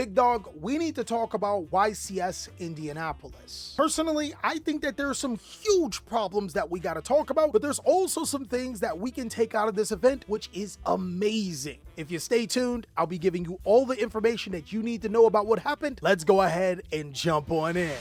Big dog, we need to talk about YCS Indianapolis. Personally, I think that there are some huge problems that we gotta talk about, but there's also some things that we can take out of this event, which is amazing. If you stay tuned, I'll be giving you all the information that you need to know about what happened. Let's go ahead and jump on in.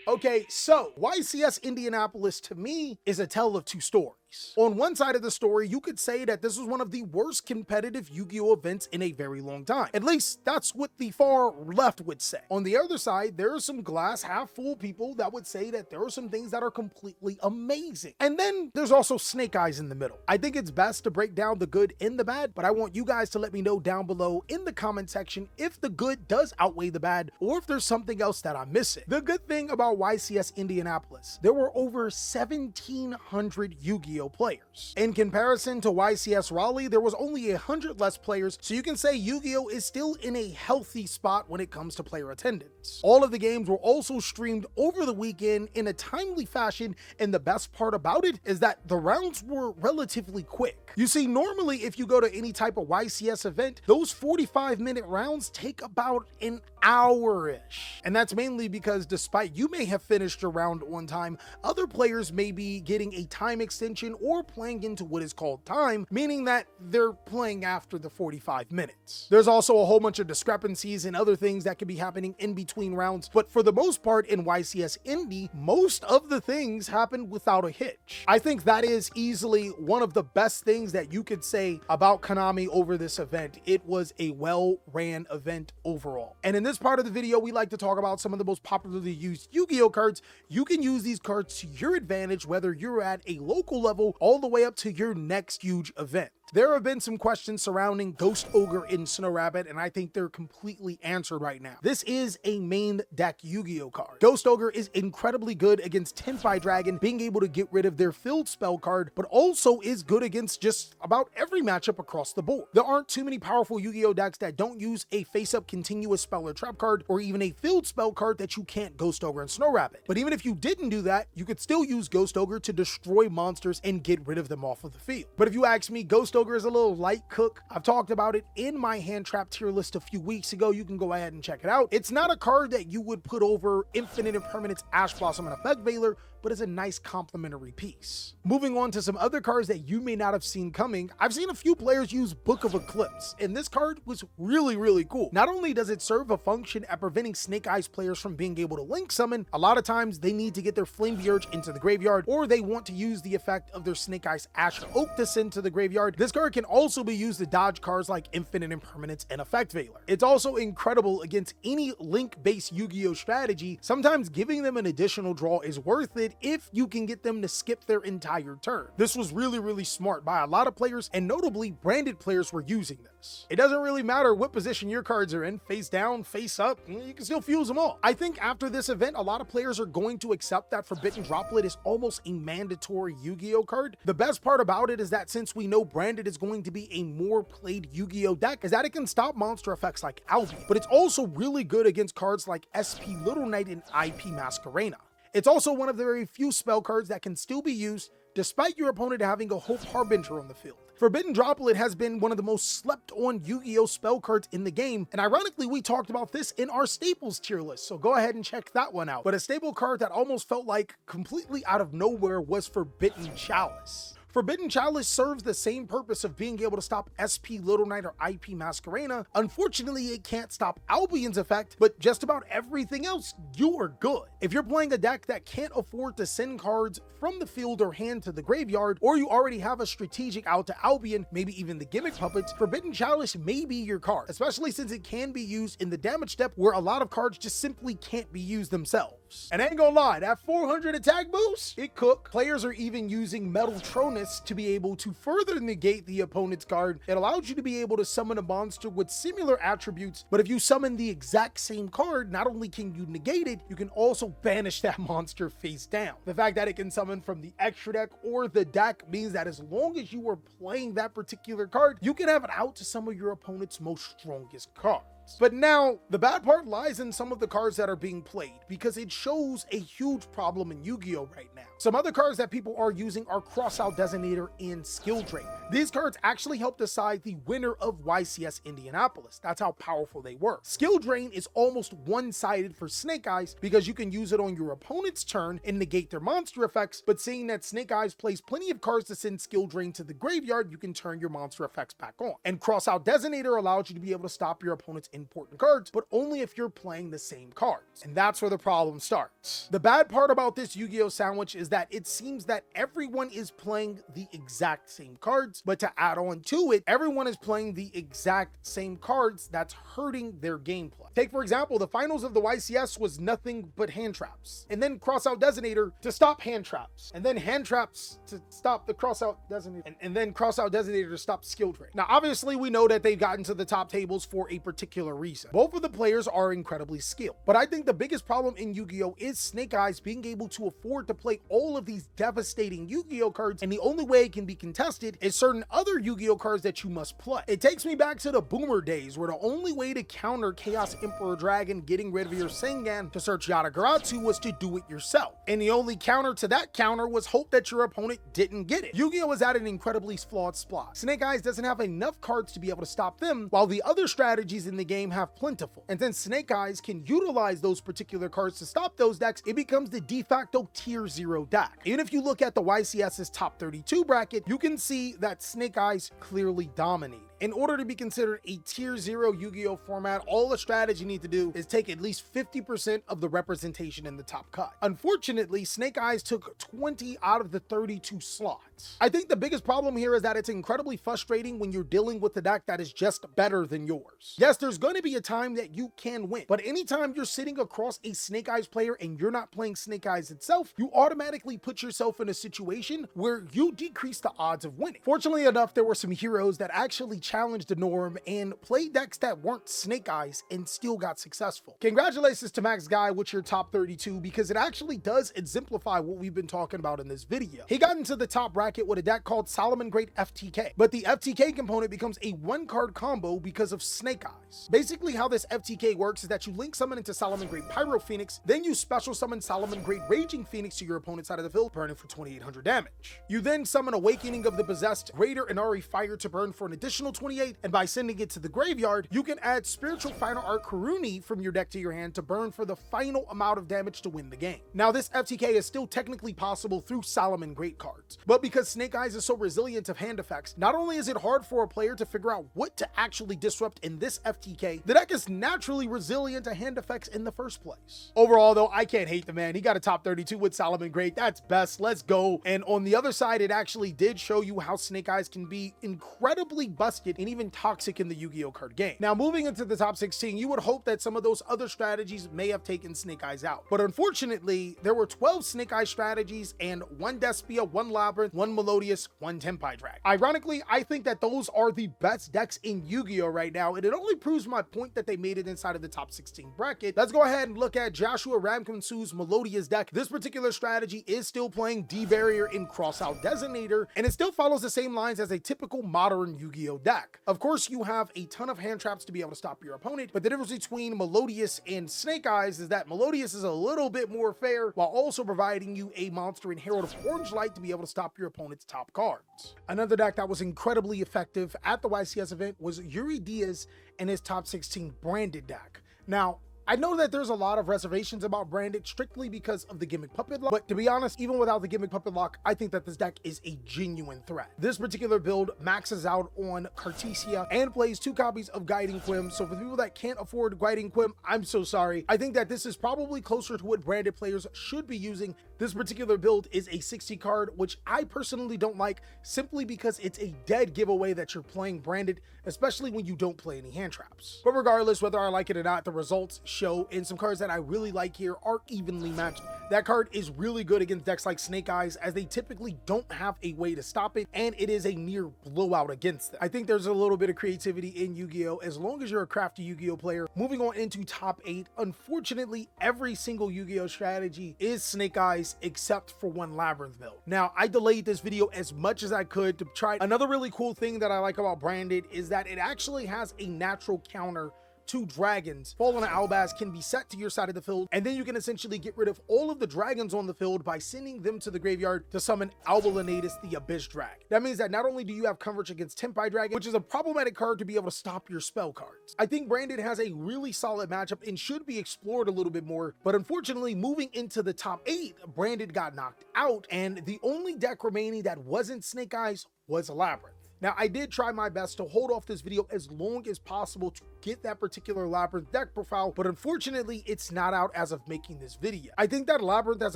Okay, so YCS Indianapolis to me is a tale of two stories. On one side of the story, you could say that this was one of the worst competitive Yu-Gi-Oh events in a very long time. At least that's what the far left would say. On the other side, there are some glass half full people that would say that there are some things that are completely amazing. And then there's also snake eyes in the middle. I think it's best to break down the good and the bad, but I want you guys to let me know down below in the comment section if the good does outweigh the bad or if there's something else that I'm missing. The good thing about YCS Indianapolis, there were over 1,700 Yu-Gi-Oh players. In comparison to YCS Raleigh, there was only 100 less players, so you can say Yu-Gi-Oh is still in a healthy spot when it comes to player attendance. All of the games were also streamed over the weekend in a timely fashion, and the best part about it is that the rounds were relatively quick. You see, normally if you go to any type of YCS event, those 45-minute rounds take about an hour-ish. And that's mainly because despite you may have finished your round on time, other players may be getting a time extension or playing into what is called time, meaning that they're playing after the 45 minutes. There's also a whole bunch of discrepancies and other things that could be happening in between rounds, but for the most part in YCS Indy, most of the things happen without a hitch. I think that is easily one of the best things that you could say about Konami over this event. It was a well-ran event overall. And in this part of the video, we like to talk about some of the most popularly used Yu-Gi-Oh cards. You can use these cards to your advantage, whether you're at a local level all the way up to your next huge event. There have been some questions surrounding Ghost Ogre and Snow Rabbit, and I think they're completely answered right now. This is a main deck Yu-Gi-Oh card. Ghost Ogre is incredibly good against Tenpai Dragon, being able to get rid of their field spell card, but also is good against just about every matchup across the board. There aren't too many powerful Yu-Gi-Oh decks that don't use a face-up continuous spell or trap card, or even a field spell card that you can't Ghost Ogre and Snow Rabbit. But even if you didn't do that, you could still use Ghost Ogre to destroy monsters and get rid of them off of the field. But if you ask me, Ghost Ogre is a little light cook. I've talked about it in my hand trap tier list a few weeks ago. You can go ahead and check it out. It's not a card that you would put over Infinite Impermanence, Ash Blossom, and Effect Veiler, but is a nice complementary piece. Moving on to some other cards that you may not have seen coming, I've seen a few players use Book of Eclipse, and this card was really cool. Not only does it serve a function at preventing Snake Eyes players from being able to link summon, a lot of times they need to get their Flame Urge into the graveyard, or they want to use the effect of their Snake Eyes Ash Oak to send to the graveyard. This card can also be used to dodge cards like Infinite Impermanence and Effect Veiler. It's also incredible against any link-based Yu-Gi-Oh strategy. Sometimes giving them an additional draw is worth it if you can get them to skip their entire turn. This was really smart by a lot of players, and notably branded players were using this. It doesn't really matter what position your cards are in, face down, face up, you can still fuse them all. I think after this event, a lot of players are going to accept that Forbidden Droplet is almost a mandatory Yu-Gi-Oh card. The best part about it is that since we know branded is going to be a more played Yu-Gi-Oh deck, is that it can stop monster effects like Albion, but it's also really good against cards like SP Little Knight and IP Masquerena. It's also one of the very few spell cards that can still be used despite your opponent having a Hope Harbinger on the field. Forbidden Droplet has been one of the most slept on Yu-Gi-Oh spell cards in the game, and ironically we talked about this in our staples tier list, so go ahead and check that one out. But a staple card that almost felt like completely out of nowhere was Forbidden Chalice. Forbidden Chalice serves the same purpose of being able to stop SP Little Knight or IP Masquerena. Unfortunately, it can't stop Albion's effect, but just about everything else, you are good. If you're playing a deck that can't afford to send cards from the field or hand to the graveyard, or you already have a strategic out to Albion, maybe even the Gimmick Puppets, Forbidden Chalice may be your card, especially since it can be used in the damage step where a lot of cards just simply can't be used themselves. And I ain't gonna lie, that 400 attack boost, it cook. Players are even using Metal Tronus to be able to further negate the opponent's card. It allows you to be able to summon a monster with similar attributes, but if you summon the exact same card, not only can you negate it, you can also banish that monster face down. The fact that it can summon from the extra deck or the deck means that as long as you are playing that particular card, you can have it out to some of your opponent's most strongest cards. But now, the bad part lies in some of the cards that are being played, because it shows a huge problem in Yu-Gi-Oh right now. Some other cards that people are using are Crossout Designator and Skill Drain. These cards actually help decide the winner of YCS Indianapolis. That's how powerful they were. Skill Drain is almost one-sided for Snake Eyes because you can use it on your opponent's turn and negate their monster effects, but seeing that Snake Eyes plays plenty of cards to send Skill Drain to the graveyard, you can turn your monster effects back on. And Crossout Designator allows you to be able to stop your opponent's important cards, but only if you're playing the same cards. And that's where the problem starts. The bad part about this Yu-Gi-Oh sandwich is that it seems that everyone is playing the exact same cards, but to add on to it, everyone is playing the exact same cards that's hurting their gameplay. Take, for example, the finals of the YCS was nothing but hand traps, and then Crossout Designator to stop hand traps, and then hand traps to stop the Crossout Designator, and then Crossout Designator to stop Skill Drain. Now, obviously, we know that they've gotten to the top tables for a particular reason. Both of the players are incredibly skilled, but I think the biggest problem in Yu-Gi-Oh is Snake Eyes being able to afford to play all of these devastating Yu-Gi-Oh cards, and the only way it can be contested is certain other Yu-Gi-Oh cards that you must play. It takes me back to the Boomer days, where the only way to counter Chaos Emperor Dragon getting rid of your Sengan to search Yatagarasu was to do it yourself, and the only counter to that counter was hope that your opponent didn't get it. Yu-Gi-Oh is at an incredibly flawed spot. Snake Eyes doesn't have enough cards to be able to stop them, while the other strategies in the game have plentiful. And since Snake Eyes can utilize those particular cards to stop those decks, it becomes the de facto tier 0 deck. Even if you look at the YCS's top 32 bracket, you can see that Snake Eyes clearly dominated. In order to be considered a tier 0 Yu-Gi-Oh format, all the strategy you need to do is take at least 50% of the representation in the top cut. Unfortunately, Snake Eyes took 20 out of the 32 slots. I think the biggest problem here is that it's incredibly frustrating when you're dealing with a deck that is just better than yours. Yes, there's going to be a time that you can win, but anytime you're sitting across a Snake Eyes player and you're not playing Snake Eyes itself, you automatically put yourself in a situation where you decrease the odds of winning. Fortunately enough, there were some heroes that actually challenged the norm and played decks that weren't Snake Eyes and still got successful. Congratulations to Max Guy with your top 32, because it actually does exemplify what we've been talking about in this video. He got into the top bracket with a deck called Solomon Great FTK, but the FTK component becomes a one-card combo because of Snake Eyes. Basically, how this FTK works is that you link summon into Solomon Great Pyro Phoenix, then you special summon Solomon Great Raging Phoenix to your opponent's side of the field, burning for 2800 damage. You then summon Awakening of the Possessed Raider Inari Fire to burn for an additional 28, and by sending it to the graveyard, you can add Spiritual Final Art Karuni from your deck to your hand to burn for the final amount of damage to win the game. Now, this FTK is still technically possible through Solomon Great cards, but because Snake Eyes is so resilient of hand effects, not only is it hard for a player to figure out what to actually disrupt in this FTK, the deck is naturally resilient to hand effects in the first place. Overall, though, I can't hate the man. He got a top 32 with Solomon Great. That's best. Let's go. And on the other side, it actually did show you how Snake Eyes can be incredibly busted and even toxic in the Yu-Gi-Oh card game. Now, moving into the top 16, you would hope that some of those other strategies may have taken Snake Eyes out, but unfortunately, there were 12 Snake Eyes strategies and 1 Despia, 1 Labyrinth, 1 Melodious, 1 Tenpai Drag. Ironically, I think that those are the best decks in Yu-Gi-Oh right now, and it only proves my point that they made it inside of the top 16 bracket. Let's go ahead and look at Joshua Ramkinsu's Melodious deck. This particular strategy is still playing D-Barrier in Crossout Designator, and it still follows the same lines as a typical modern Yu-Gi-Oh deck. Of course, you have a ton of hand traps to be able to stop your opponent, but the difference between Melodious and Snake Eyes is that Melodious is a little bit more fair while also providing you a monster in Herald of Orange Light to be able to stop your opponent's top cards. Another deck that was incredibly effective at the YCS event was Yuri Diaz and his top 16 branded deck. Now, I know that there's a lot of reservations about Branded strictly because of the Gimmick Puppet Lock, but to be honest, even without the Gimmick Puppet Lock, I think that this deck is a genuine threat. This particular build maxes out on Cartesia and plays 2 copies of Guiding Quim, so for the people that can't afford Guiding Quim, I'm so sorry. I think that this is probably closer to what Branded players should be using. This particular build is a 60 card, which I personally don't like, simply because it's a dead giveaway that you're playing Branded, especially when you don't play any hand traps. But regardless, whether I like it or not, the results show, and some cards that I really like here are evenly matched. That card is really good against decks like Snake Eyes, as they typically don't have a way to stop it, and it is a near blowout against them. I think there's a little bit of creativity in Yu-Gi-Oh! As long as you're a crafty Yu-Gi-Oh! player. Moving on into top 8, unfortunately, every single Yu-Gi-Oh! strategy is Snake Eyes except for 1 Labyrinth build. Now, I delayed this video as much as I could to try. Another really cool thing that I like about Branded is that it actually has a natural counter 2 dragons fall on an Albaz can be set to your side of the field, and then you can essentially get rid of all of the dragons on the field by sending them to the graveyard to summon Albalanetus, the Abyss Drag. That means that not only do you have coverage against Tempai Dragon, which is a problematic card to be able to stop your spell cards. I think Branded has a really solid matchup and should be explored a little bit more, but unfortunately moving into the top 8, Branded got knocked out, and the only deck remaining that wasn't Snake Eyes was Labyrinth. Now, I did try my best to hold off this video as long as possible to get that particular Labyrinth deck profile, but unfortunately, it's not out as of making this video. I think that Labyrinth has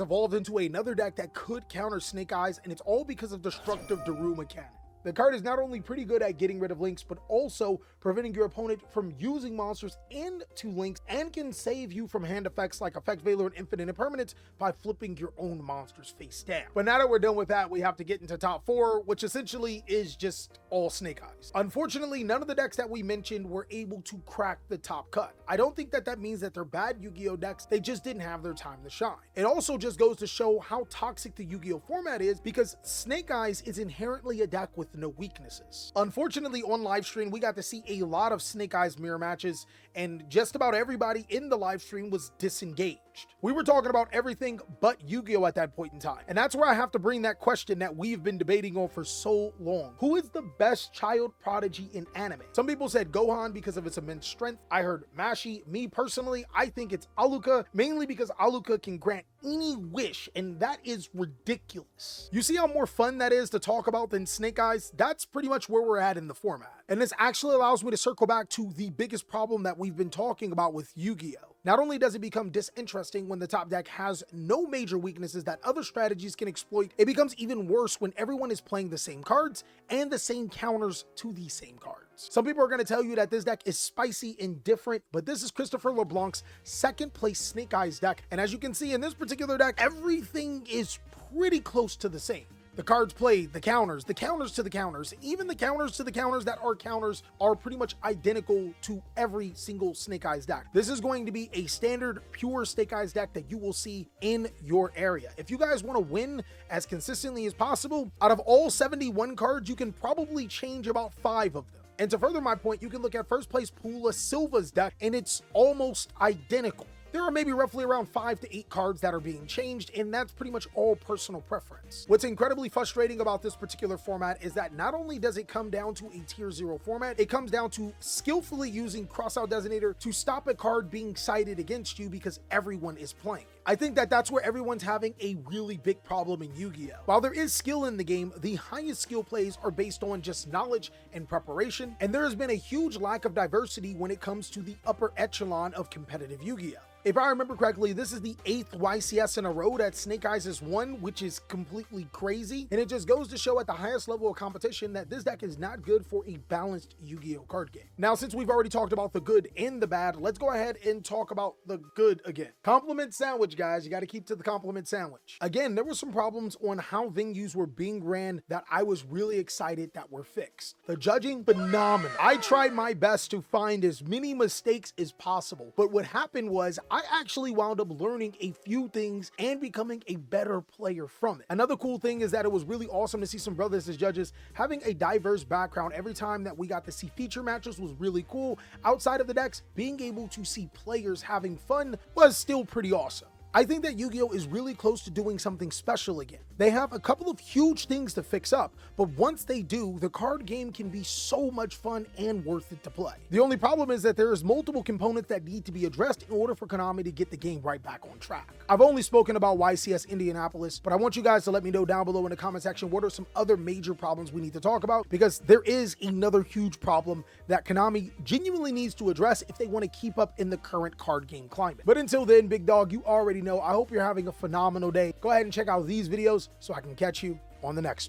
evolved into another deck that could counter Snake Eyes, and it's all because of Destructive Daruma Cannon. The card is not only pretty good at getting rid of links, but also preventing your opponent from using monsters into links, and can save you from hand effects like Effect Veiler and Infinite Impermanence by flipping your own monsters face down. But now that we're done with that, we have to get into top 4, which essentially is just all Snake Eyes. Unfortunately, none of the decks that we mentioned were able to crack the top cut. I don't think that means that they're bad Yu-Gi-Oh decks, they just didn't have their time to shine. It also just goes to show how toxic the Yu-Gi-Oh format is, because Snake Eyes is inherently a deck with no weaknesses. Unfortunately, on live stream, we got to see a lot of Snake Eyes mirror matches, and just about everybody in the live stream was disengaged. We were talking about everything but Yu-Gi-Oh at that point in time. And that's where I have to bring that question that we've been debating on for so long. Who is the best child prodigy in anime? Some people said Gohan because of its immense strength. I heard Mashi. Me personally, I think it's Aluka, mainly because Aluka can grant any wish, and that is ridiculous. You see how more fun that is to talk about than Snake Eyes? That's pretty much where we're at in the format. And this actually allows me to circle back to the biggest problem that we've been talking about with Yu-Gi-Oh! Not only does it become disinteresting when the top deck has no major weaknesses that other strategies can exploit, it becomes even worse when everyone is playing the same cards and the same counters to the same cards. Some people are going to tell you that this deck is spicy and different, but this is Christopher LeBlanc's second place Snake Eyes deck, and as you can see in this particular deck, everything is pretty close to the same. The cards played, the counters to the counters, even the counters to the counters that are counters are pretty much identical to every single Snake Eyes deck. This is going to be a standard pure Snake Eyes deck that you will see in your area. If you guys want to win as consistently as possible, out of all 71 cards, you can probably change about 5 of them. And to further my point, you can look at first place Pula Silva's deck, and it's almost identical. There are maybe roughly around 5 to 8 cards that are being changed, and that's pretty much all personal preference. What's incredibly frustrating about this particular format is that not only does it come down to a tier 0 format, it comes down to skillfully using Crossout Designator to stop a card being cited against you because everyone is playing. I think that that's where everyone's having a really big problem in Yu-Gi-Oh! While there is skill in the game, the highest skill plays are based on just knowledge and preparation, and there has been a huge lack of diversity when it comes to the upper echelon of competitive Yu-Gi-Oh! If I remember correctly, this is the 8th YCS in a row that Snake Eyes has won, which is completely crazy. And it just goes to show at the highest level of competition that this deck is not good for a balanced Yu-Gi-Oh card game. Now, since we've already talked about the good and the bad, let's go ahead and talk about the good again. Compliment sandwich, guys. You got to keep to the compliment sandwich. Again, there were some problems on how venues were being ran that I was really excited that were fixed. The judging, phenomenal. I tried my best to find as many mistakes as possible, but what happened was I actually wound up learning a few things and becoming a better player from it. Another cool thing is that it was really awesome to see some brothers as judges having a diverse background. Every time that we got to see feature matches was really cool. Outside of the decks, being able to see players having fun was still pretty awesome. I think that Yu-Gi-Oh! Is really close to doing something special again. They have a couple of huge things to fix up, but once they do, the card game can be so much fun and worth it to play. The only problem is that there is multiple components that need to be addressed in order for Konami to get the game right back on track. I've only spoken about YCS Indianapolis, but I want you guys to let me know down below in the comment section what are some other major problems we need to talk about, because there is another huge problem that Konami genuinely needs to address if they want to keep up in the current card game climate. But until then, big dog, you already know, I hope you're having a phenomenal day. Go ahead and check out these videos so I can catch you on the next one.